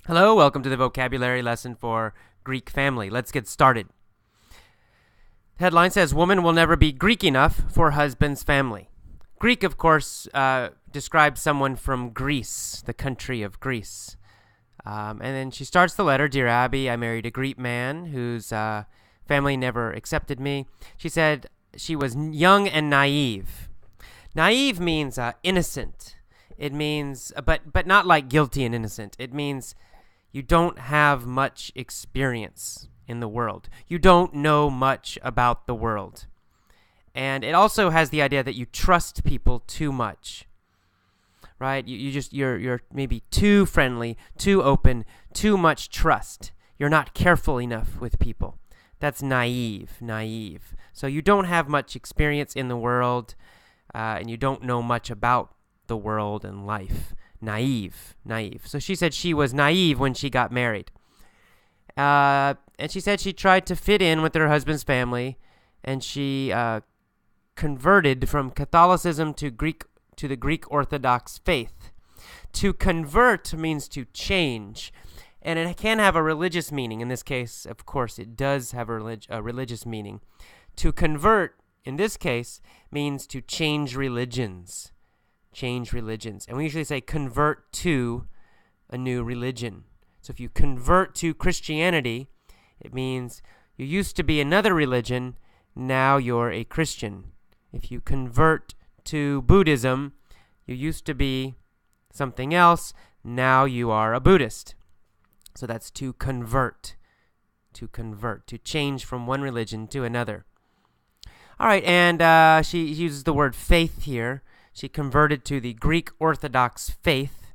Hello, welcome to the vocabulary lesson for Greek family. Let's get started. Headline says, woman will never be Greek enough for husband's family. Greek, of course, describes someone from Greece, the country of Greece. And then she starts the letter, Dear Abby, I married a Greek man whose family never accepted me. She said she was young and naive. Naive means innocent. It means, but not like guilty and innocent. It means you don't have much experience in the world. You don't know much about the world. And it also has the idea that you trust people too much, right? You're maybe too friendly, too open, too much trust. You're not careful enough with people. That's naive. So you don't have much experience in the world, and you don't know much about the world and life. Naive. So she said she was naive when she got married. And she said she tried to fit in with her husband's family, and she converted from Catholicism to the Greek Orthodox faith. To convert means to change, and it can have a religious meaning. In this case, of course, it does have a religious meaning. To convert, in this case, means to change religions. And we usually say convert to a new religion. So if you convert to Christianity, it means you used to be another religion, now you're a Christian. If you convert to Buddhism, you used to be something else, now you are a Buddhist. So that's to convert, to change from one religion to another. All right, and she uses the word faith here. She converted to the Greek Orthodox faith.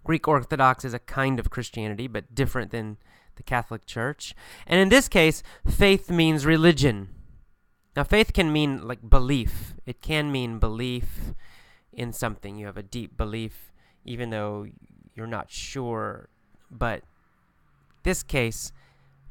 Greek Orthodox is a kind of Christianity, but different than the Catholic Church. And in this case, faith means religion. Now, faith can mean like belief. It can mean belief in something. You have a deep belief, even though you're not sure. But this case,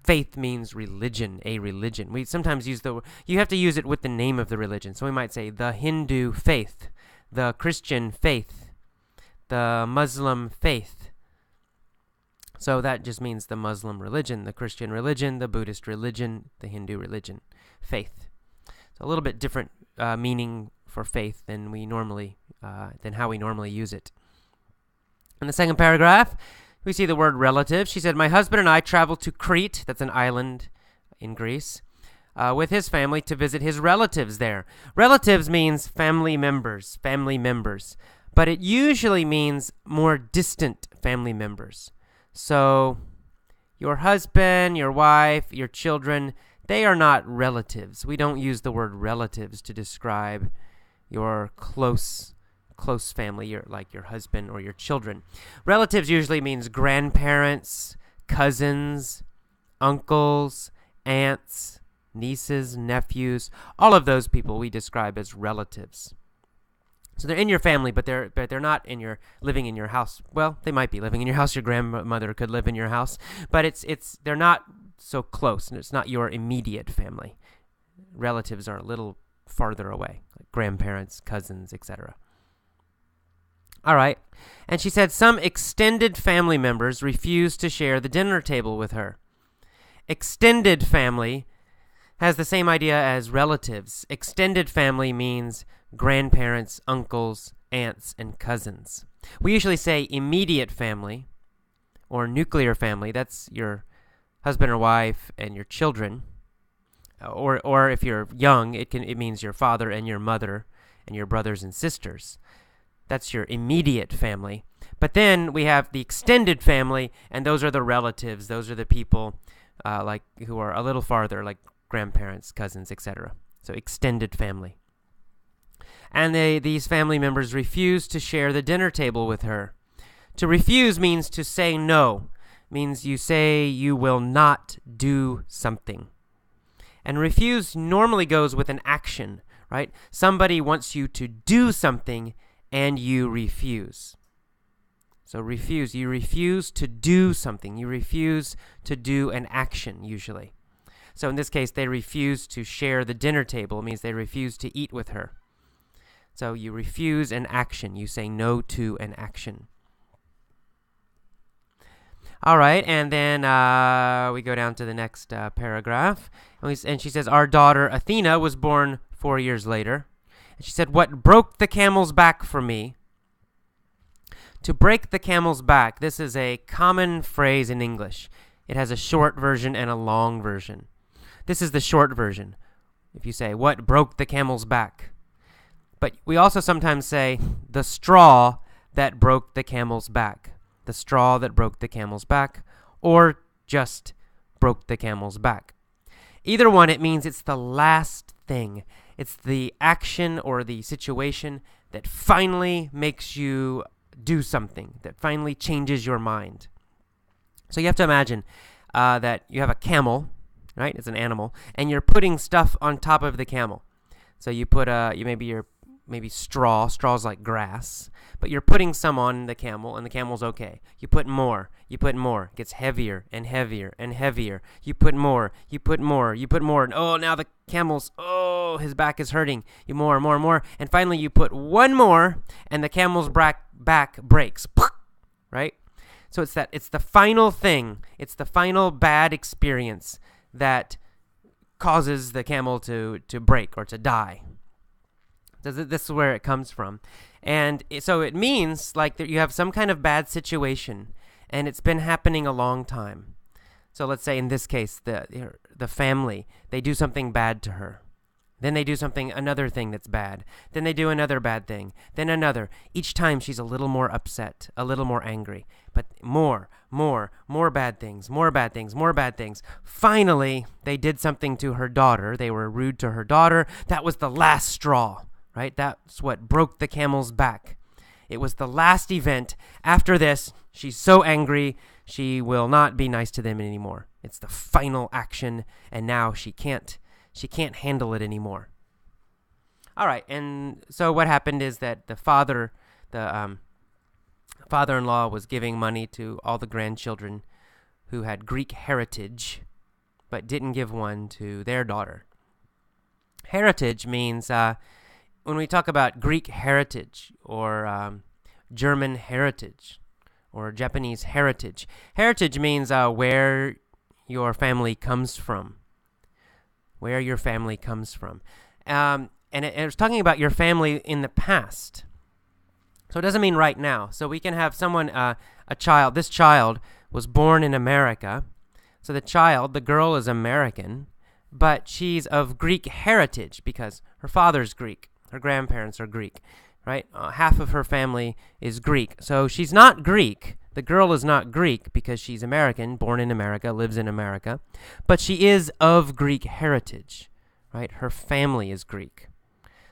faith means religion, a religion. We sometimes use you have to use it with the name of the religion. So we might say the Hindu faith, the Christian faith, the Muslim faith. So that just means the Muslim religion, the Christian religion, the Buddhist religion, the Hindu religion, faith. So a little bit different meaning for faith than how we normally use it. In the second paragraph, we see the word relative. She said, my husband and I traveled to Crete, that's an island in Greece, with his family to visit his relatives there. Relatives means family members, but it usually means more distant family members. So your husband, your wife, your children, they are not relatives. We don't use the word relatives to describe your close family, like your husband or your children. Relatives usually means grandparents, cousins, uncles, aunts, nieces, nephews. All of those people we describe as relatives. So they're in your family, but they're not living in your house. Well, they might be living in your house. Your grandmother could live in your house, but they're not so close, and it's not your immediate family. Relatives are a little farther away, like grandparents, cousins, etc. All right. And she said some extended family members refused to share the dinner table with her. Extended family has the same idea as relatives. Extended family means grandparents, uncles, aunts, and cousins. We usually say immediate family or nuclear family. That's your husband or wife and your children. Or if you're young, it means your father and your mother and your brothers and sisters. That's your immediate family. But then we have the extended family, and those are the relatives. Those are the people who are a little farther, like grandparents, cousins, etc. So extended family. And these family members refused to share the dinner table with her. To refuse means to say no. Means you say you will not do something. And refuse normally goes with an action, right? Somebody wants you to do something, and you refuse. So refuse. You refuse to do something. You refuse to do an action, usually. So in this case, they refuse to share the dinner table. It means they refuse to eat with her. So you refuse an action. You say no to an action. All right, and then we go down to the next paragraph. And she says, our daughter Athena was born 4 years later. And she said, what broke the camel's back for me? To break the camel's back, this is a common phrase in English. It has a short version and a long version. This is the short version. If you say, what broke the camel's back? But we also sometimes say, the straw that broke the camel's back. The straw that broke the camel's back, or just broke the camel's back. Either one, it means it's the last thing. It's the action or the situation that finally makes you do something, that finally changes your mind. So you have to imagine that you have a camel, right? It's an animal, and you're putting stuff on top of the camel. So you put maybe straw's like grass, but you're putting some on the camel, and the camel's okay. You put more, it gets heavier and heavier and heavier. You put more, and oh, now the camel's, his back is hurting. You more, and finally you put one more, and the camel's back breaks, right? So it's the final thing, it's the final bad experience that causes the camel to break or to die. This is where it comes from. And so it means like that you have some kind of bad situation, and it's been happening a long time. So let's say in this case, the family, they do something bad to her. Then they do another thing that's bad. Then they do another bad thing. Then another. Each time she's a little more upset, a little more angry. But more bad things, more bad things. Finally, they did something to her daughter. They were rude to her daughter. That was the last straw, right? That's what broke the camel's back. It was the last event. After this, she's so angry, she will not be nice to them anymore. It's the final action, and now she can't handle it anymore. All right, and so what happened is that the father-in-law was giving money to all the grandchildren who had Greek heritage, but didn't give one to their daughter. Heritage means, when we talk about Greek heritage or German heritage or Japanese heritage, heritage means where your family comes from. Where your family comes from. And it was talking about your family in the past. So it doesn't mean right now. So we can have someone, this child was born in America. So the girl is American, but she's of Greek heritage because her father's Greek. Her grandparents are Greek, right? Half of her family is Greek. So she's not Greek. The girl is not Greek because she's American, born in America, lives in America. But she is of Greek heritage, right? Her family is Greek.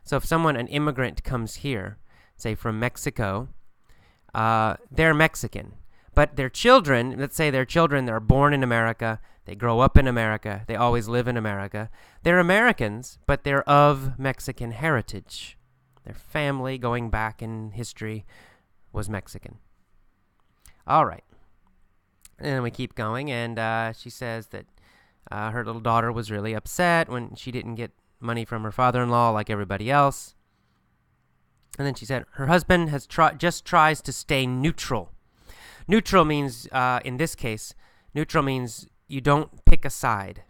So if an immigrant comes here, say from Mexico, they're Mexican. But their children, let's say they're born in America, they grow up in America, they always live in America. They're Americans, but they're of Mexican heritage. Their family, going back in history, was Mexican. All right. And then we keep going, and she says that her little daughter was really upset when she didn't get money from her father-in-law like everybody else. And then she said her husband just tries to stay neutral. Neutral means, in this case, neutral means you don't pick a side.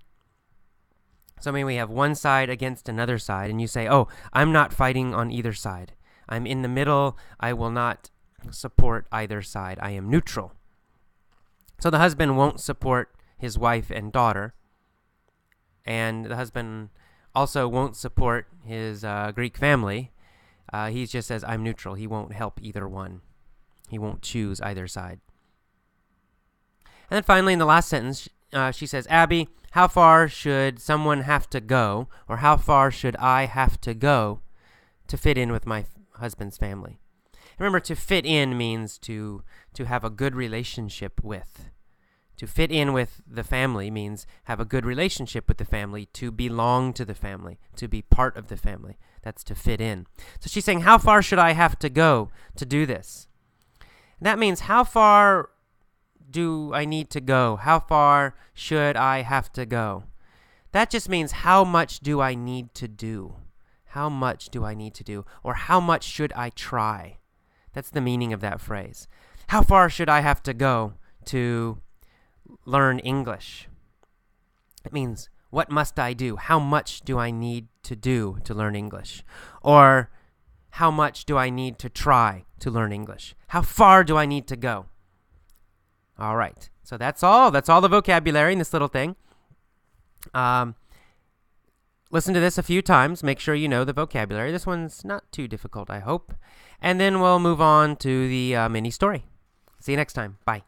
So we have one side against another side, and you say, oh, I'm not fighting on either side. I'm in the middle. I will not support either side. I am neutral. So the husband won't support his wife and daughter, and the husband also won't support his Greek family. He just says, I'm neutral. He won't help either one. He won't choose either side. And then finally, in the last sentence, she says, Abby, how far should someone have to go, or how far should I have to go to fit in with my husband's family? Remember, to fit in means to have a good relationship with. To fit in with the family means have a good relationship with the family, to belong to the family, to be part of the family. That's to fit in. So she's saying, how far should I have to go to do this? And that means, how far do I need to go? How far should I have to go? That just means, how much do I need to do? How much do I need to do? Or how much should I try? That's the meaning of that phrase. How far should I have to go to learn English? It means, what must I do? How much do I need to do to learn English? Or, how much do I need to try to learn English? How far do I need to go? All right. So that's all. That's all the vocabulary in this little thing. Listen to this a few times. Make sure you know the vocabulary. This one's not too difficult, I hope. And then we'll move on to the mini story. See you next time. Bye.